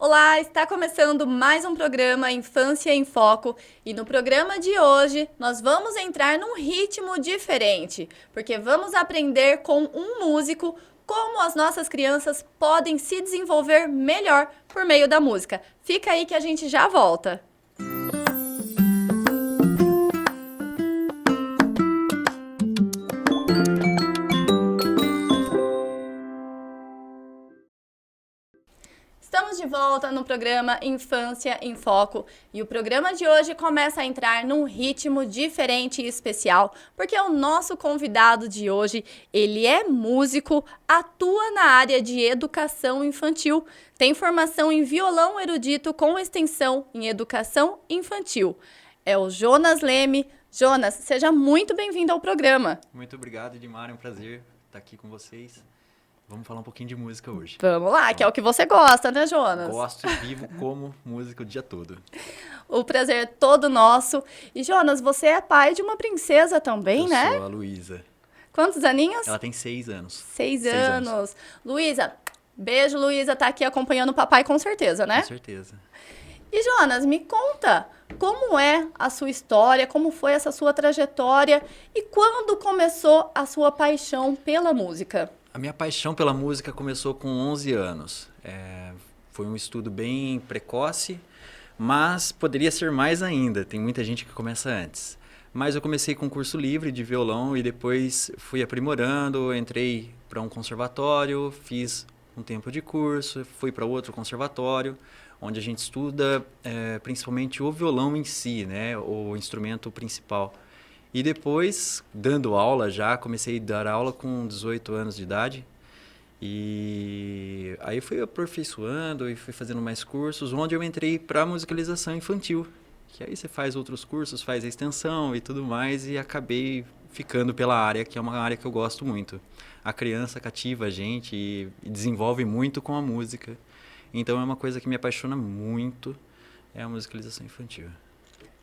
Olá, está começando mais um programa Infância em Foco e no programa de hoje nós vamos entrar num ritmo diferente, porque vamos aprender com um músico como as nossas crianças podem se desenvolver melhor por meio da música. Fica aí que a gente já volta. Estamos de volta no programa Infância em Foco e o programa de hoje começa a entrar num ritmo diferente e especial, porque o nosso convidado de hoje, ele é músico, atua na área de educação infantil, tem formação em violão erudito com extensão em educação infantil. É o Jonas Leme. Jonas, seja muito bem-vindo ao programa. Muito obrigado, Edmar, é um prazer estar aqui com vocês. Vamos falar um pouquinho de música hoje. Vamos lá, que é o que você gosta, né, Jonas? Gosto e vivo como música o dia todo. O prazer é todo nosso. E, Jonas, você é pai de uma princesa também, né? Eu sou a Luísa. Quantos aninhos? Ela tem 6 anos. 6 anos. Luísa, beijo, Luísa, tá aqui acompanhando o papai com certeza, né? Com certeza. E, Jonas, me conta como é a sua história, como foi essa sua trajetória e quando começou a sua paixão pela música? A minha paixão pela música começou com 11 anos. Foi um estudo bem precoce, mas poderia ser mais ainda. Tem muita gente que começa antes. Mas eu comecei com curso livre de violão e depois fui aprimorando. Entrei para um conservatório, fiz um tempo de curso, fui para outro conservatório, onde a gente estuda principalmente o violão em si, né, o instrumento principal. E depois, dando aula já, comecei a dar aula com 18 anos de idade. E aí fui aperfeiçoando e fui fazendo mais cursos, onde eu entrei para musicalização infantil. Que aí você faz outros cursos, faz a extensão e tudo mais, e acabei ficando pela área, que é uma área que eu gosto muito. A criança cativa a gente e desenvolve muito com a música. Então é uma coisa que me apaixona muito, é a musicalização infantil.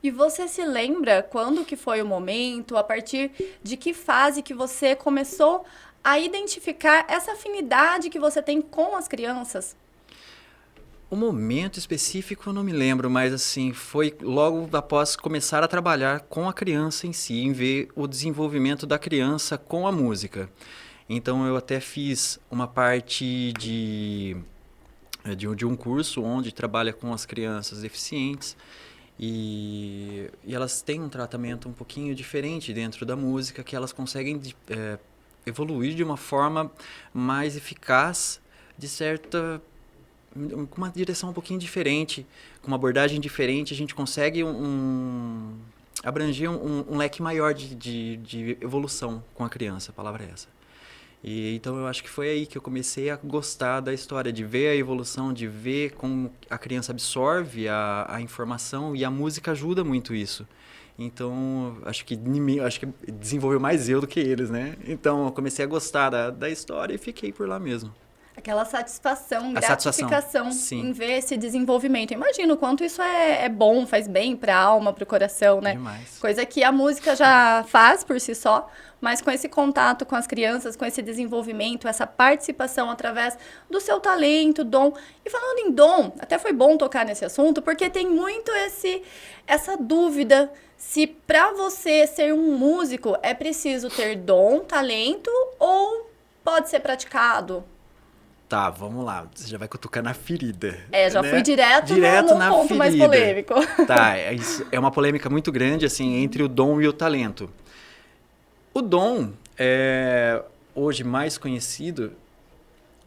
E você se lembra quando que foi o momento, a partir de que fase que você começou a identificar essa afinidade que você tem com as crianças? O momento específico eu não me lembro, mas assim, foi logo após começar a trabalhar com a criança em si, em ver o desenvolvimento da criança com a música. Então eu até fiz uma parte de um curso onde trabalha com as crianças deficientes. E elas têm um tratamento um pouquinho diferente dentro da música, que elas conseguem evoluir de uma forma mais eficaz, com uma direção um pouquinho diferente, com uma abordagem diferente, a gente consegue abranger um leque maior de evolução com a criança, a palavra é essa. E então eu acho que foi aí que eu comecei a gostar da história, de ver a evolução, de ver como a criança absorve a informação, e a música ajuda muito isso. Então acho que desenvolveu mais eu do que eles, né? Então eu comecei a gostar da história e fiquei por lá mesmo. Aquela satisfação, A gratificação satisfação, em ver esse desenvolvimento. Imagina o quanto isso é bom, faz bem para a alma, para o coração, né? Demais. Coisa que a música já faz por si só, mas com esse contato com as crianças, com esse desenvolvimento, essa participação através do seu talento, dom. E falando em dom, até foi bom tocar nesse assunto, porque tem muito essa dúvida se para você ser um músico é preciso ter dom, talento ou pode ser praticado. Tá, vamos lá. Você já vai cutucar na ferida. Já né? fui direto no na ponto ferida. mais polêmico. Tá, é uma polêmica muito grande, assim, entre o dom e o talento. O dom, hoje mais conhecido,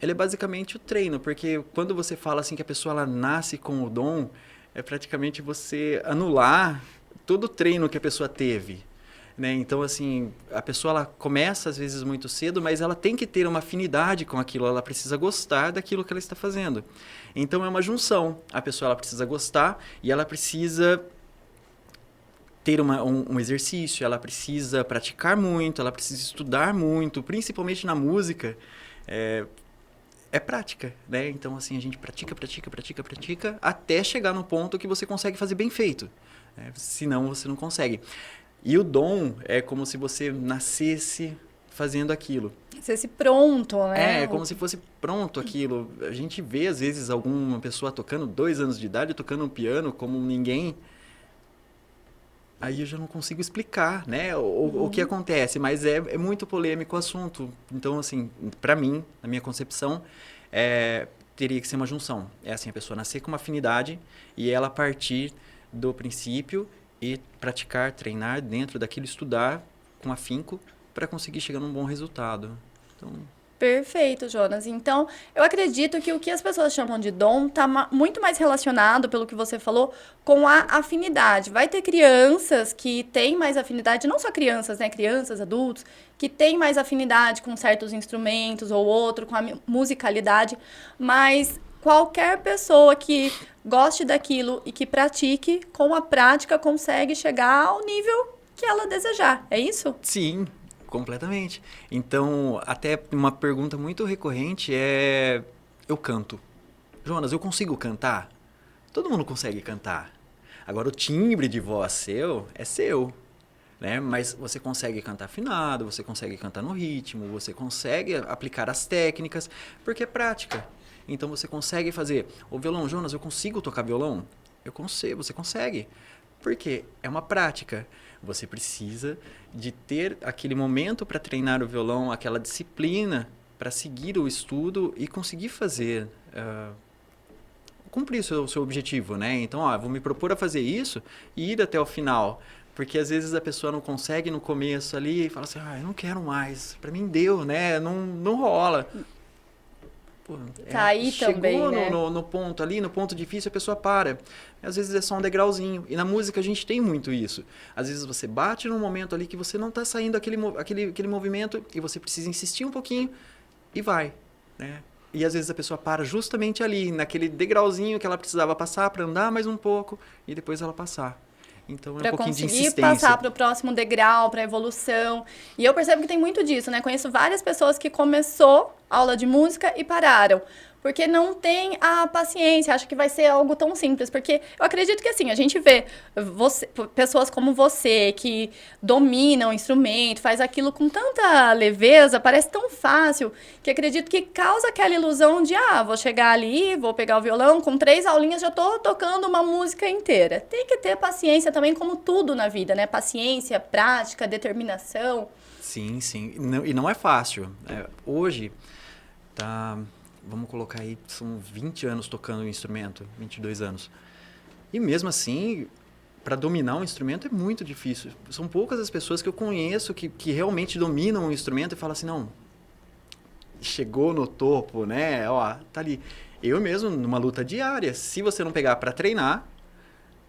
ele é basicamente o treino, porque quando você fala assim que a pessoa ela nasce com o dom, é praticamente você anular todo o treino que a pessoa teve. Né? Então, assim, a pessoa ela começa às vezes muito cedo, mas ela tem que ter uma afinidade com aquilo, ela precisa gostar daquilo que ela está fazendo. Então, é uma junção. A pessoa ela precisa gostar e ela precisa ter um exercício, ela precisa praticar muito, ela precisa estudar muito, principalmente na música, é prática, né? Então, assim, a gente pratica, até chegar no ponto que você consegue fazer bem feito. Senão, você não consegue. E o dom é como se você nascesse fazendo aquilo. Ser se pronto, né? É como se fosse pronto aquilo. A gente vê, às vezes, alguma pessoa tocando 2 anos de idade, tocando um piano como ninguém. Aí eu já não consigo explicar, né, o que acontece, mas é muito polêmico o assunto. Então, assim, para mim, na minha concepção, teria que ser uma junção. É assim, a pessoa nascer com uma afinidade e ela partir do princípio e praticar, treinar dentro daquilo, estudar com afinco para conseguir chegar num bom resultado. Então... Perfeito, Jonas. Então, eu acredito que o que as pessoas chamam de dom está muito mais relacionado, pelo que você falou, com a afinidade. Vai ter crianças que têm mais afinidade, não só crianças, né? Crianças, adultos, que têm mais afinidade com certos instrumentos ou outro, com a musicalidade, mas qualquer pessoa que goste daquilo e que pratique, com a prática, consegue chegar ao nível que ela desejar. É isso? Sim. Completamente. Então, até uma pergunta muito recorrente é: eu canto. Jonas, eu consigo cantar? Todo mundo consegue cantar. Agora, o timbre de voz seu é seu, né? Mas você consegue cantar afinado, você consegue cantar no ritmo, você consegue aplicar as técnicas, porque é prática. Então, você consegue fazer o violão. Jonas, eu consigo tocar violão? Eu consigo, você consegue. Porque é uma prática. Você precisa de ter aquele momento para treinar o violão, aquela disciplina para seguir o estudo e conseguir fazer, cumprir o seu objetivo, né? Então, vou me propor a fazer isso e ir até o final. Porque às vezes a pessoa não consegue no começo ali e fala assim, eu não quero mais, para mim deu, né? Não rola. Pô, tá aí também, né? Chegou no ponto ali, no ponto difícil, a pessoa para. Às vezes é só um degrauzinho. E na música a gente tem muito isso. Às vezes você bate num momento ali que você não está saindo aquele movimento e você precisa insistir um pouquinho e vai, né? E às vezes a pessoa para justamente ali, naquele degrauzinho que ela precisava passar para andar mais um pouco e depois ela passar. Então é um pouquinho de insistência. Para conseguir passar para o próximo degrau, para a evolução. E eu percebo que tem muito disso, né? Conheço várias pessoas que começou aula de música e pararam. Porque não tem a paciência, acha que vai ser algo tão simples. Porque eu acredito que, assim, a gente vê pessoas como você, que dominam o instrumento, faz aquilo com tanta leveza, parece tão fácil, que acredito que causa aquela ilusão de, vou chegar ali, vou pegar o violão, com 3 aulinhas já estou tocando uma música inteira. Tem que ter paciência também, como tudo na vida, né? Paciência, prática, determinação. Sim, sim. E não é fácil. Hoje, vamos colocar aí, são 20 anos tocando o instrumento, 22 anos. E mesmo assim, para dominar um instrumento é muito difícil. São poucas as pessoas que eu conheço que realmente dominam o instrumento e falam assim, não, chegou no topo, né? Tá ali. Eu mesmo, numa luta diária, se você não pegar para treinar,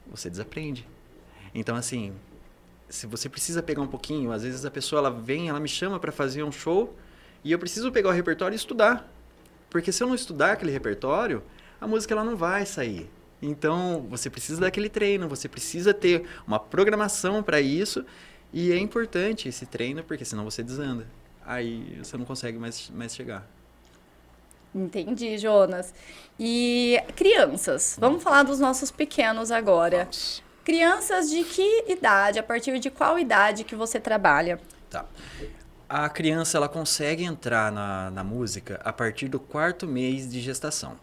você desaprende. Então, assim, se você precisa pegar um pouquinho, às vezes a pessoa ela me chama para fazer um show e eu preciso pegar o repertório e estudar. Porque se eu não estudar aquele repertório, a música ela não vai sair. Então, você precisa daquele treino, você precisa ter uma programação para isso. E é importante esse treino, porque senão você desanda. Aí você não consegue mais chegar. Entendi, Jonas. E crianças, vamos falar dos nossos pequenos agora. Vamos. Crianças de que idade, a partir de qual idade que você trabalha? Tá. A criança ela consegue entrar na música a partir do 4º mês de gestação.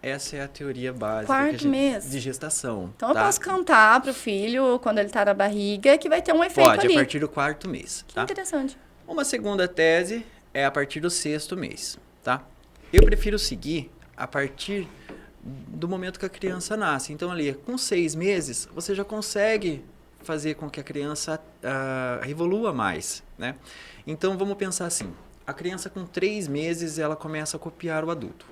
Essa é a teoria básica 4º mês de gestação. Então eu posso cantar pro filho quando ele tá na barriga, que vai ter um efeito ali. Pode, a partir do 4º mês. Que interessante. Uma segunda tese é a partir do 6º mês, tá? Eu prefiro seguir a partir do momento que a criança nasce. Então ali, com 6 meses, você já consegue fazer com que a criança evolua mais, né? Então, vamos pensar assim, a criança com 3 meses, ela começa a copiar o adulto.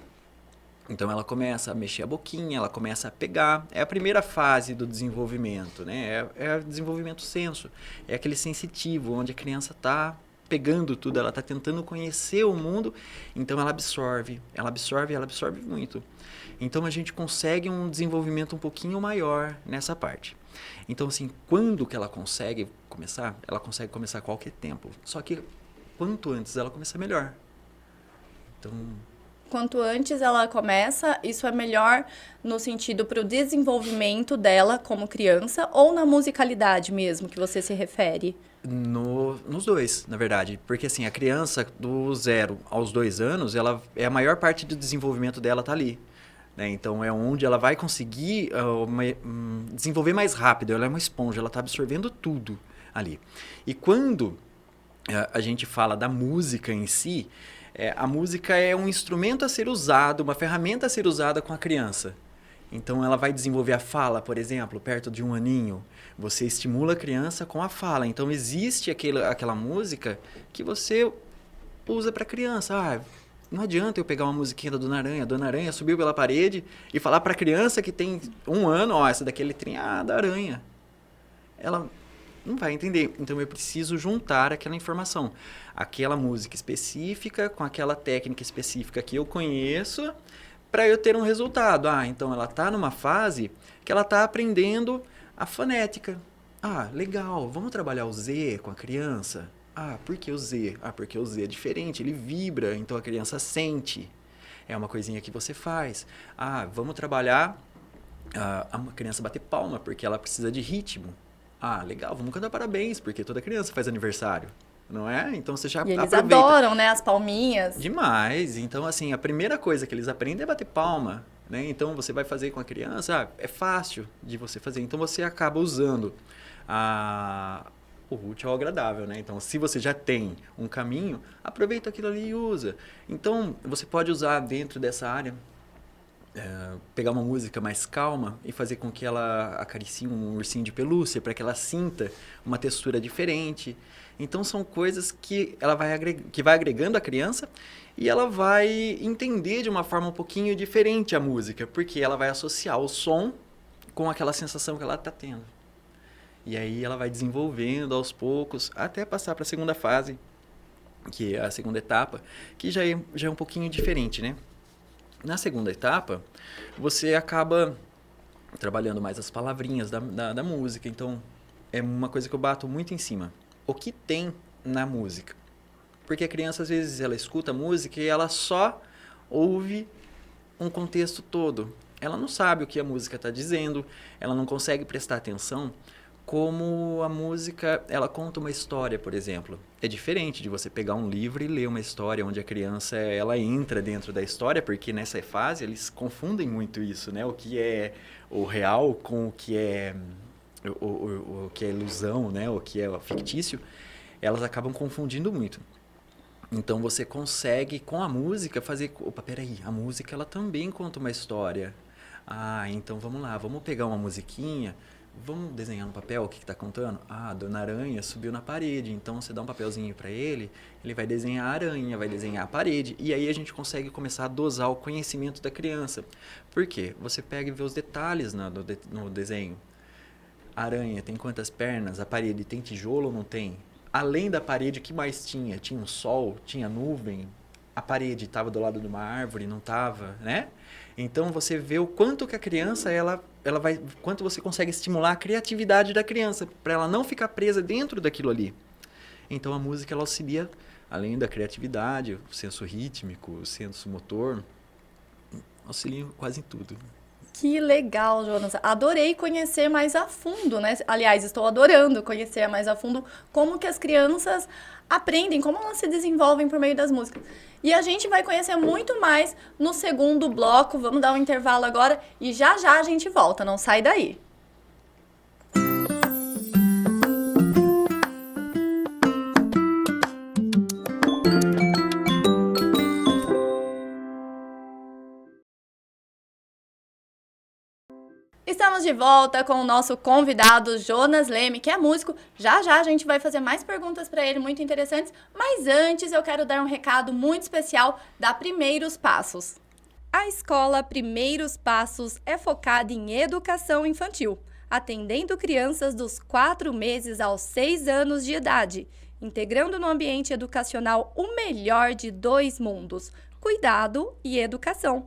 Então, ela começa a mexer a boquinha, ela começa a pegar. É a primeira fase do desenvolvimento, né? É o desenvolvimento senso. É aquele sensitivo, onde a criança está pegando tudo, ela está tentando conhecer o mundo, então ela absorve muito. Então, a gente consegue um desenvolvimento um pouquinho maior nessa parte. Então, assim, quando que ela consegue começar? Ela consegue começar a qualquer tempo. Só que, quanto antes ela começar, melhor. Então, Quanto antes ela começa, isso é melhor no sentido para o desenvolvimento dela como criança ou na musicalidade mesmo que você se refere? Nos dois, na verdade. Porque assim, a criança do 0 aos 2 anos, ela é a maior parte do desenvolvimento dela tá ali. Né? Então é onde ela vai conseguir desenvolver mais rápido. Ela é uma esponja, ela está absorvendo tudo ali. E quando a gente fala da música em si, a música é um instrumento a ser usado, uma ferramenta a ser usada com a criança. Então ela vai desenvolver a fala, por exemplo, perto de 1 aninho. Você estimula a criança com a fala. Então existe aquela música que você usa para a criança. Não adianta eu pegar uma musiquinha da Dona Aranha. A Dona Aranha subiu pela parede e falar para a criança que tem 1 ano, essa daqui é a letrinha da aranha. Ela não vai entender. Então eu preciso juntar aquela informação. Aquela música específica com aquela técnica específica que eu conheço para eu ter um resultado. Então ela está numa fase que ela está aprendendo a fonética. Legal, vamos trabalhar o Z com a criança? Por que o Z? Porque o Z é diferente, ele vibra, então a criança sente. É uma coisinha que você faz. Vamos trabalhar a criança bater palma, porque ela precisa de ritmo. Legal, vamos cantar parabéns, porque toda criança faz aniversário. Não é? Então você já aproveita. E eles aproveita. adoram, né? As palminhas. Demais. Então, assim, a primeira coisa que eles aprendem é bater palma. Né? Então, você vai fazer com a criança, é fácil de você fazer. Então, você acaba usando o útil ao agradável. Né? Então, se você já tem um caminho, aproveita aquilo ali e usa. Então, você pode usar dentro dessa área, pegar uma música mais calma e fazer com que ela acaricie um ursinho de pelúcia para que ela sinta uma textura diferente. Então, são coisas que ela vai agregando a criança e ela vai entender de uma forma um pouquinho diferente a música, porque ela vai associar o som com aquela sensação que ela está tendo. E aí ela vai desenvolvendo aos poucos até passar para a segunda fase, que é a segunda etapa, que já é um pouquinho diferente, né? Na segunda etapa, você acaba trabalhando mais as palavrinhas da música. Então, é uma coisa que eu bato muito em cima. O que tem na música? Porque a criança, às vezes, ela escuta a música e ela só ouve um contexto todo. Ela não sabe o que a música está dizendo, ela não consegue prestar atenção como a música, ela conta uma história, por exemplo. É diferente de você pegar um livro e ler uma história onde a criança ela entra dentro da história, porque nessa fase eles confundem muito isso, né? O que é o real com o que é o que é ilusão, né? O que é fictício, elas acabam confundindo muito. Então você consegue com a música fazer, peraí, a música ela também conta uma história. Então vamos lá, vamos pegar uma musiquinha. Vamos desenhar no papel o que está contando? A Dona Aranha subiu na parede, então você dá um papelzinho para ele vai desenhar a aranha, vai desenhar a parede, e aí a gente consegue começar a dosar o conhecimento da criança. Por quê? Você pega e vê os detalhes no desenho. A aranha tem quantas pernas? A parede tem tijolo ou não tem? Além da parede, o que mais tinha? Tinha um sol? Tinha nuvem? A parede estava do lado de uma árvore? Não estava, né? Então, você vê o quanto que a criança, quanto você consegue estimular a criatividade da criança, para ela não ficar presa dentro daquilo ali. Então, a música, ela auxilia, além da criatividade, o senso rítmico, o senso motor, auxilia quase em tudo. Que legal, Jonas. Adorei conhecer mais a fundo, né? Aliás, estou adorando conhecer mais a fundo como que as crianças aprendem, como elas se desenvolvem por meio das músicas. E a gente vai conhecer muito mais no segundo bloco. Vamos dar um intervalo agora e já a gente volta. Não sai daí. Estamos de volta com o nosso convidado Jonas Leme, que é músico. Já a gente vai fazer mais perguntas para ele, muito interessantes. Mas antes eu quero dar um recado muito especial da Primeiros Passos. A escola Primeiros Passos é focada em educação infantil, atendendo crianças dos 4 meses aos 6 anos de idade, integrando no ambiente educacional o melhor de 2 mundos, cuidado e educação.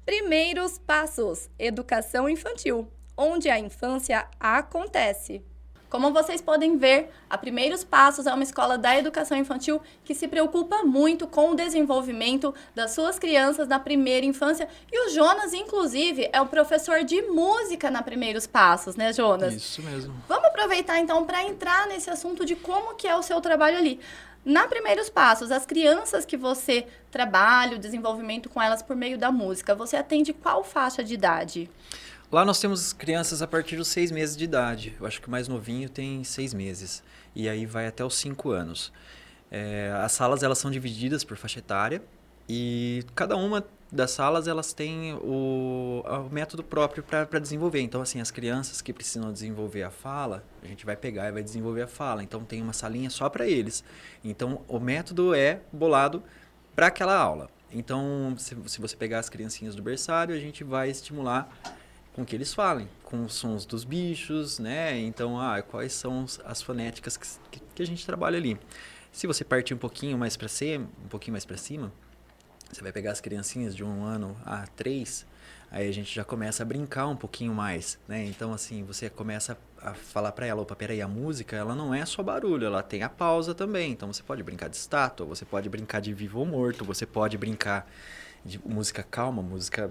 Primeiros Passos, educação infantil, onde a infância acontece. Como vocês podem ver, a Primeiros Passos é uma escola da educação infantil que se preocupa muito com o desenvolvimento das suas crianças na primeira infância. E o Jonas, inclusive, é o professor de música na Primeiros Passos, né, Jonas? Isso mesmo. Vamos aproveitar, então, para entrar nesse assunto de como que é o seu trabalho ali. Na Primeiros Passos, as crianças que você trabalha, o desenvolvimento com elas por meio da música, você atende qual faixa de idade? Lá nós temos crianças a partir dos 6 meses de idade. Eu acho que o mais novinho tem 6 meses. E aí vai até os 5 anos. As salas elas são divididas por faixa etária. E cada uma das salas elas têm o método próprio para desenvolver. Então, assim, as crianças que precisam desenvolver a fala, a gente vai pegar e vai desenvolver a fala. Então, tem uma salinha só para eles. Então, o método é bolado para aquela aula. Então, se você pegar as criancinhas do berçário, a gente vai estimular com que eles falem, com os sons dos bichos, né? Então, quais são as fonéticas que a gente trabalha ali. Se você partir um pouquinho mais para cima, você vai pegar as criancinhas de 1 ano a 3, aí a gente já começa a brincar um pouquinho mais, né? Então, assim, você começa a falar para ela, opa, peraí, a música, ela não é só barulho, ela tem a pausa também. Então, você pode brincar de estátua, você pode brincar de vivo ou morto, você pode brincar de música calma, música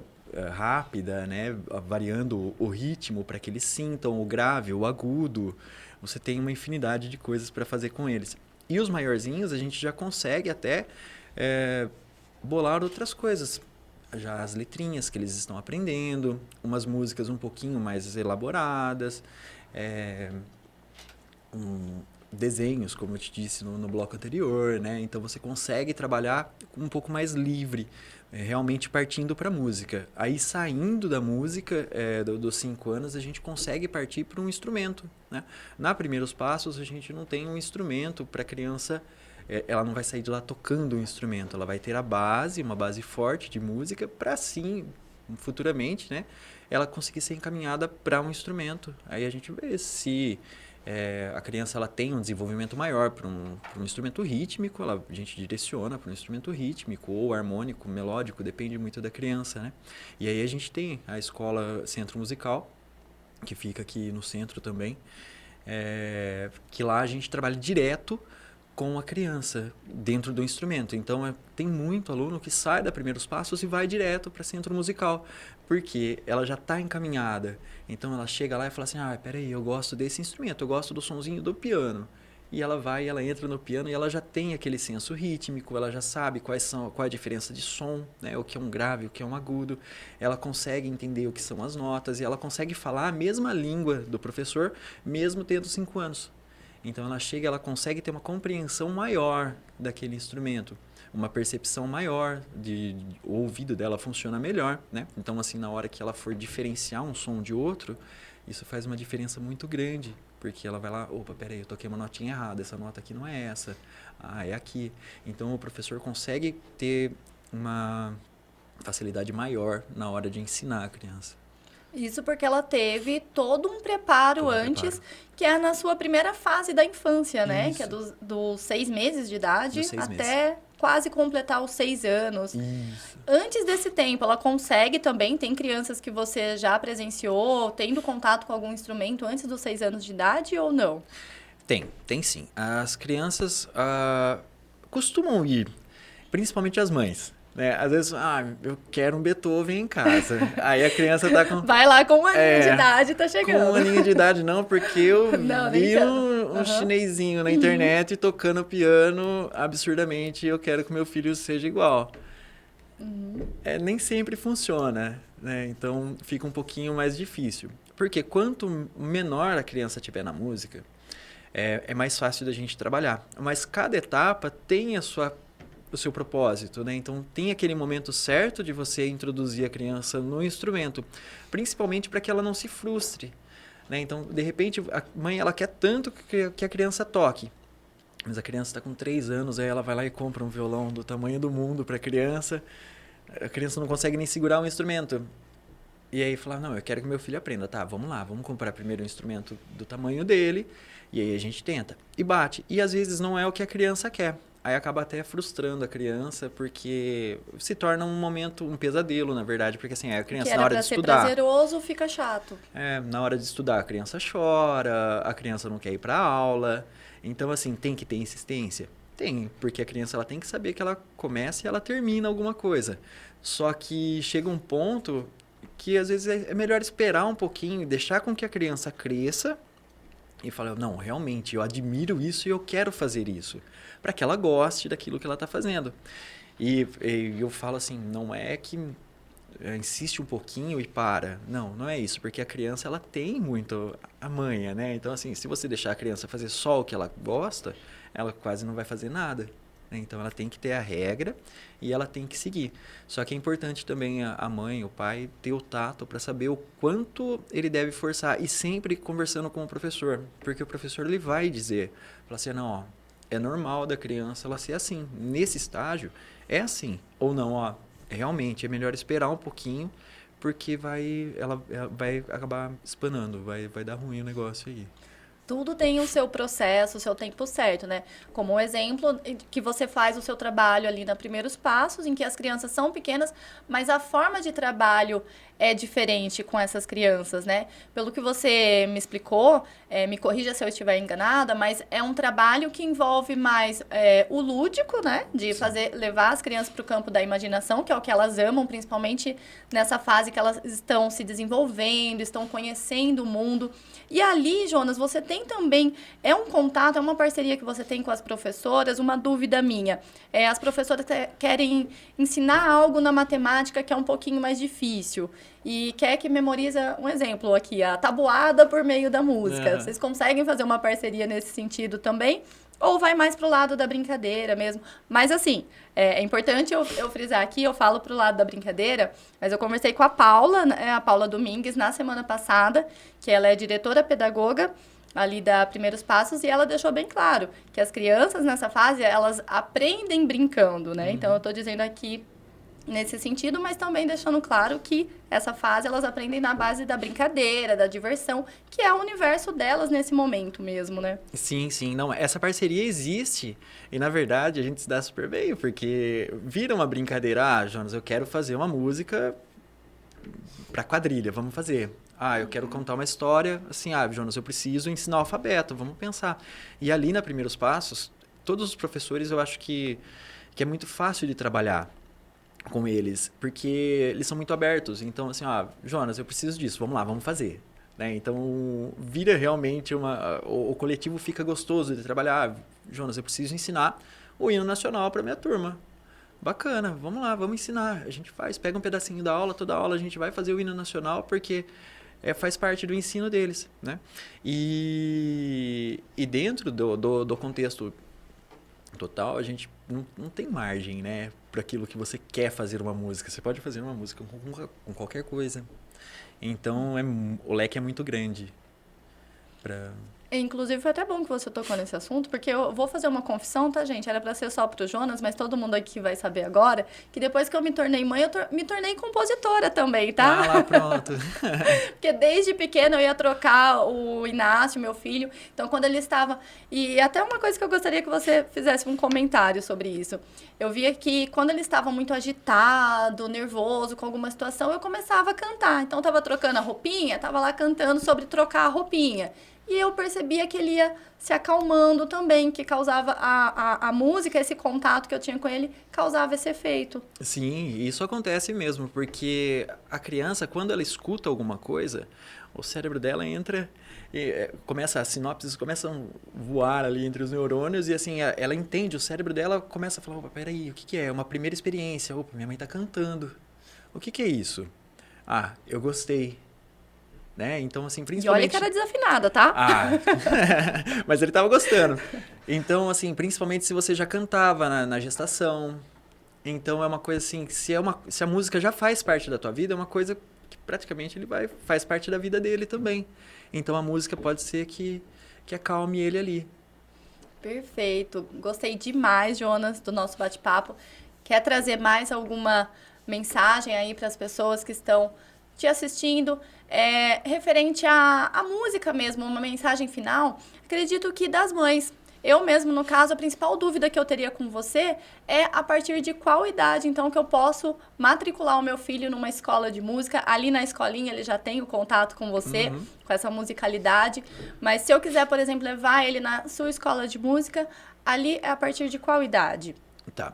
rápida, né? Variando o ritmo para que eles sintam o grave, o agudo. Você tem uma infinidade de coisas para fazer com eles. E os maiorzinhos, a gente já consegue até bolar outras coisas. Já as letrinhas que eles estão aprendendo, umas músicas um pouquinho mais elaboradas, desenhos, como eu te disse no bloco anterior, né? Então você consegue trabalhar um pouco mais livre, realmente partindo para a música. Aí saindo da música, dos 5 anos, a gente consegue partir para um instrumento, né? Na Primeiros Passos, a gente não tem um instrumento para a criança, ela não vai sair de lá tocando um instrumento, ela vai ter a base, uma base forte de música, para sim, futuramente, né, ela conseguir ser encaminhada para um instrumento. Aí a gente vê se a criança ela tem um desenvolvimento maior para um instrumento rítmico, a gente direciona para um instrumento rítmico ou harmônico, melódico, depende muito da criança, né? E aí a gente tem a escola Centro Musical, que fica aqui no centro também, que lá a gente trabalha direto com a criança dentro do instrumento. Então, tem muito aluno que sai da Primeiros Passos e vai direto para Centro Musical, porque ela já está encaminhada. Então, ela chega lá e fala assim, peraí, eu gosto desse instrumento, eu gosto do sonzinho do piano. E ela vai, ela entra no piano e ela já tem aquele senso rítmico, ela já sabe qual é a diferença de som, né? O que é um grave, o que é um agudo. Ela consegue entender o que são as notas e ela consegue falar a mesma língua do professor, mesmo tendo 5 anos. Então, ela chega, ela consegue ter uma compreensão maior daquele instrumento, uma percepção maior, o ouvido dela funciona melhor, né? Então, assim, na hora que ela for diferenciar um som de outro, isso faz uma diferença muito grande, porque ela vai lá, opa, peraí, eu toquei uma notinha errada, essa nota aqui não é essa, é aqui. Então, o professor consegue ter uma facilidade maior na hora de ensinar a criança. Isso porque ela teve todo um preparo antes, que é na sua primeira fase da infância, né? Isso. Que é dos 6 meses de idade até meses. quase completar os 6 anos. Isso. Antes desse tempo, ela consegue também, tem crianças que você já presenciou, tendo contato com algum instrumento antes dos 6 anos de idade ou não? Tem sim. As crianças costumam ir, principalmente as mães. Né? Às vezes, eu quero um Beethoven em casa. Aí a criança tá com... Vai lá com 1 aninho de idade, tá chegando. Com 1 aninho de idade não, porque eu vi um chinesinho na internet tocando piano absurdamente e eu quero que meu filho seja igual. Nem sempre funciona, né? Então fica um pouquinho mais difícil. Porque quanto menor a criança tiver na música, é mais fácil da gente trabalhar. Mas cada etapa tem o seu propósito, né? Então, tem aquele momento certo de você introduzir a criança no instrumento, principalmente para que ela não se frustre, né? Então, de repente, a mãe ela quer tanto que a criança toque, mas a criança está com 3 anos, aí ela vai lá e compra um violão do tamanho do mundo para a criança não consegue nem segurar o instrumento. E aí fala, não, eu quero que meu filho aprenda. Tá, vamos lá, vamos comprar primeiro um instrumento do tamanho dele, e aí a gente tenta. E bate. E às vezes não é o que a criança quer. aí acaba até frustrando a criança, porque se torna um momento, um pesadelo, na verdade, porque assim, a criança na hora de estudar... Que era pra ser prazeroso, fica chato. Na hora de estudar, a criança chora, a criança não quer ir pra aula, então assim, tem que ter insistência? Tem, porque a criança ela tem que saber que ela começa e ela termina alguma coisa. Só que chega um ponto que às vezes é melhor esperar um pouquinho, deixar com que a criança cresça e falar, não, realmente, eu admiro isso e eu quero fazer isso, para que ela goste daquilo que ela está fazendo. E eu falo assim, não é que insiste um pouquinho e para. Não, não é isso, porque a criança ela tem muito a manha, né? Então assim, se você deixar a criança fazer só o que ela gosta, ela quase não vai fazer nada. Então ela tem que ter a regra e ela tem que seguir. Só que é importante também a mãe, o pai, ter o tato para saber o quanto ele deve forçar. E sempre conversando com o professor. Porque o professor ele vai dizer, fala assim, não, ó, é normal da criança ela ser assim. Nesse estágio é assim. Ou não, ó, realmente é melhor esperar um pouquinho, porque ela vai acabar espanando, vai dar ruim o negócio aí. Tudo tem o seu processo, o seu tempo certo, né? Como um exemplo que você faz o seu trabalho ali nos primeiros passos, em que as crianças são pequenas, mas a forma de trabalho é diferente com essas crianças, né? Pelo que você me explicou, me corrija se eu estiver enganada, mas é um trabalho que envolve mais o lúdico, né? De levar as crianças para o campo da imaginação, que é o que elas amam, principalmente nessa fase que elas estão se desenvolvendo, estão conhecendo o mundo. E ali, Jonas, você tem também, é um contato, é uma parceria que você tem com as professoras, uma dúvida minha. As professoras querem ensinar algo na matemática que é um pouquinho mais difícil e quer que memoriza, um exemplo aqui, a tabuada por meio da música. Vocês conseguem fazer uma parceria nesse sentido também? Ou vai mais pro lado da brincadeira mesmo? Mas assim, é importante eu frisar aqui, eu falo pro lado da brincadeira, mas eu conversei com a Paula, né, a Paula Domingues, na semana passada, que ela é diretora pedagoga ali da Primeiros Passos, e ela deixou bem claro que as crianças nessa fase, elas aprendem brincando, né? Então, eu tô dizendo aqui nesse sentido, mas também deixando claro que essa fase elas aprendem na base da brincadeira, da diversão, que é o universo delas nesse momento mesmo, né? Sim, sim. Não, essa parceria existe e, na verdade, a gente se dá super bem, porque vira uma brincadeira. Ah, Jonas, eu quero fazer uma música para quadrilha, vamos fazer. Ah, eu quero contar uma história, assim, Jonas, eu preciso ensinar o alfabeto, vamos pensar. E ali, na Primeiros Passos, todos os professores, eu acho que é muito fácil de trabalhar com eles, porque eles são muito abertos. Então, assim, Jonas, eu preciso disso, vamos lá, vamos fazer. Né? Então, vira realmente o coletivo fica gostoso de trabalhar. Jonas, eu preciso ensinar o hino nacional para minha turma. Bacana, vamos lá, vamos ensinar. A gente pega um pedacinho da aula, toda aula a gente vai fazer o hino nacional, porque faz parte do ensino deles, né? E dentro do contexto total, a gente não tem margem, né, para aquilo que você quer fazer uma música. Você pode fazer uma música com qualquer coisa. Então, o leque é muito grande para... Inclusive, foi até bom que você tocou nesse assunto, porque eu vou fazer uma confissão, tá, gente? Era pra ser só pro Jonas, mas todo mundo aqui vai saber agora que depois que eu me tornei mãe, eu me tornei compositora também, tá? Ah, lá, pronto. Porque desde pequena eu ia trocar o Inácio, meu filho. Então, quando ele estava... E até uma coisa que eu gostaria que você fizesse um comentário sobre isso. Eu via que quando ele estava muito agitado, nervoso com alguma situação, eu começava a cantar. Então, eu tava trocando a roupinha, tava lá cantando sobre trocar a roupinha. E eu percebia que ele ia se acalmando também, que causava a música, esse contato que eu tinha com ele, causava esse efeito. Sim, isso acontece mesmo, porque a criança, quando ela escuta alguma coisa, o cérebro dela entra e as sinapses começam a voar ali entre os neurônios e assim, ela entende, o cérebro dela começa a falar, opa, peraí, o que é? Uma primeira experiência, opa, minha mãe tá cantando. O que é isso? Ah, eu gostei. Né? Então, assim, principalmente... E olha que era desafinada, tá? Mas ele tava gostando. Então, assim, principalmente se você já cantava na gestação. Então, é uma coisa assim, se a música já faz parte da tua vida, é uma coisa que praticamente faz parte da vida dele também. Então, a música pode ser que acalme ele ali. Perfeito. Gostei demais, Jonas, do nosso bate-papo. Quer trazer mais alguma mensagem aí para as pessoas que estão te assistindo, referente à música mesmo, uma mensagem final? Acredito que das mães Eu mesmo, no caso, a principal dúvida que eu teria com você é a partir de qual idade, então, que eu posso matricular o meu filho numa escola de música. Ali na escolinha ele já tem o contato com você, com essa musicalidade. Mas se eu quiser, por exemplo, levar ele na sua escola de música, ali é a partir de qual idade? Tá.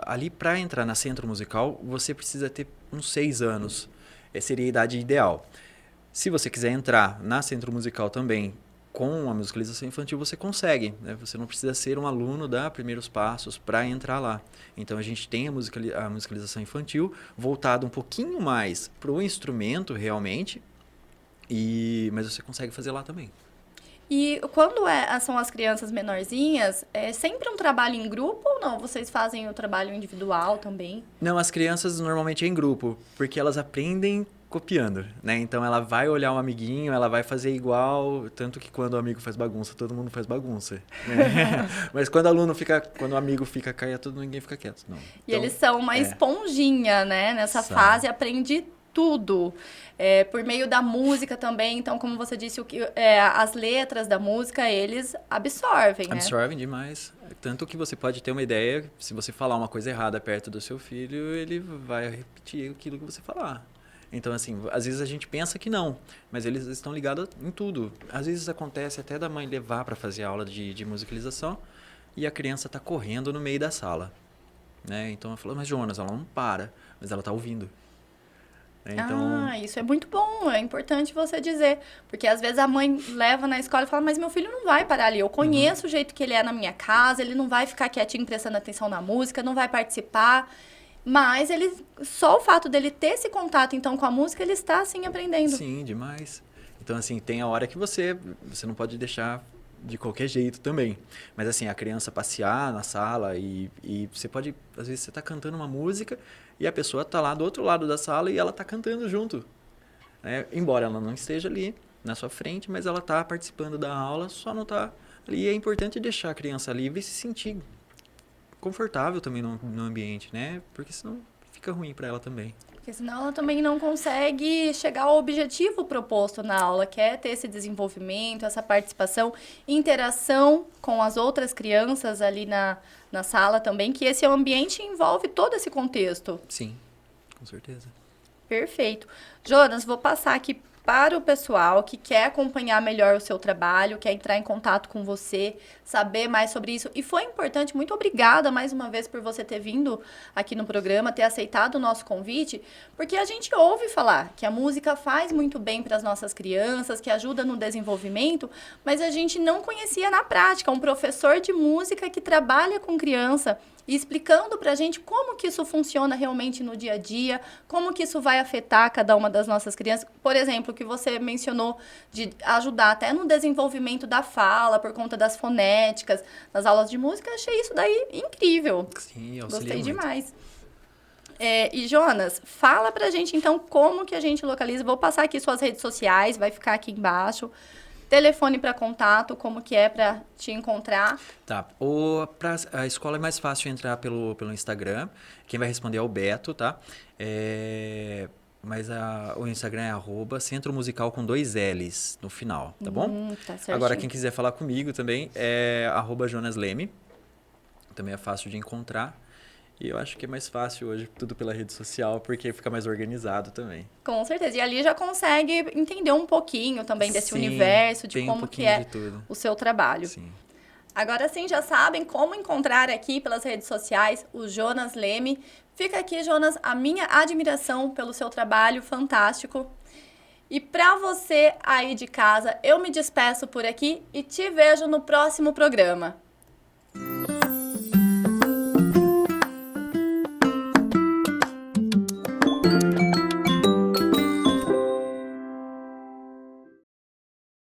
Ali para entrar na Centro Musical, você precisa ter uns 6 anos. Essa seria a idade ideal. Se você quiser entrar na Centro Musical também com a musicalização infantil, você consegue, né? Você não precisa ser um aluno da Primeiros Passos para entrar lá. Então, a gente tem a musicalização infantil voltada um pouquinho mais para o instrumento, realmente, mas você consegue fazer lá também. E quando são as crianças menorzinhas, é sempre um trabalho em grupo ou não? Vocês fazem o trabalho individual também? Não, as crianças normalmente é em grupo, porque elas aprendem copiando, né? Então ela vai olhar um amiguinho, ela vai fazer igual, tanto que quando o amigo faz bagunça, todo mundo faz bagunça, né? Mas quando o amigo fica quieto, ninguém fica quieto, não. E eles são uma esponjinha, né? Nessa fase, aprende tudo. Por meio da música também, então, como você disse, as letras da música, eles absorvem, né? Absorvem demais. Tanto que você pode ter uma ideia, se você falar uma coisa errada perto do seu filho, ele vai repetir aquilo que você falar. Então, assim, às vezes a gente pensa que não, mas eles estão ligados em tudo. Às vezes acontece até da mãe levar para fazer aula de musicalização e a criança está correndo no meio da sala, né? Então ela falou, mas Jonas, ela não para, mas ela está ouvindo. Então... isso é muito bom, é importante você dizer, porque às vezes a mãe leva na escola e fala, mas meu filho não vai parar ali, eu conheço o jeito que ele é na minha casa, ele não vai ficar quietinho prestando atenção na música, não vai participar, mas só o fato dele ter esse contato então com a música, ele está assim aprendendo. Sim, demais. Então assim, tem a hora que você não pode deixar de qualquer jeito também. Mas assim, a criança passear na sala e você pode, às vezes você está cantando uma música e a pessoa está lá do outro lado da sala e ela está cantando junto. Né? Embora ela não esteja ali na sua frente, mas ela está participando da aula, só não está ali. E é importante deixar a criança livre e se sentir confortável também no ambiente, né? Porque senão fica ruim para ela também. Porque senão ela também não consegue chegar ao objetivo proposto na aula, que é ter esse desenvolvimento, essa participação, interação com as outras crianças ali na sala também, que esse ambiente envolve todo esse contexto. Sim, com certeza. Perfeito. Jonas, vou passar aqui para o pessoal que quer acompanhar melhor o seu trabalho, quer entrar em contato com você, saber mais sobre isso. E foi importante, muito obrigada mais uma vez por você ter vindo aqui no programa, ter aceitado o nosso convite, porque a gente ouve falar que a música faz muito bem para as nossas crianças, que ajuda no desenvolvimento, mas a gente não conhecia na prática um professor de música que trabalha com criança e explicando para a gente como que isso funciona realmente no dia a dia, como que isso vai afetar cada uma das nossas crianças. Por exemplo, o que você mencionou de ajudar até no desenvolvimento da fala, por conta das fonéticas, nas aulas de música, achei isso daí incrível. Sim, gostei demais. E Jonas, fala pra gente então como que a gente localiza. Vou passar aqui suas redes sociais, vai ficar aqui embaixo. Telefone para contato, como que é para te encontrar? Tá. A escola é mais fácil entrar pelo Instagram. Quem vai responder é o Beto, tá? Mas o Instagram é @Centro Musical com 2 L's no final, tá bom? Tá certinho. Agora, quem quiser falar comigo também é @JonasLeme. Também é fácil de encontrar. E eu acho que é mais fácil hoje tudo pela rede social, porque fica mais organizado também. Com certeza. E ali já consegue entender um pouquinho também desse Sim, universo, de como que é o seu trabalho. Sim. Agora sim, já sabem como encontrar aqui pelas redes sociais o Jonas Leme. Fica aqui, Jonas, a minha admiração pelo seu trabalho fantástico. E para você aí de casa, eu me despeço por aqui e te vejo no próximo programa.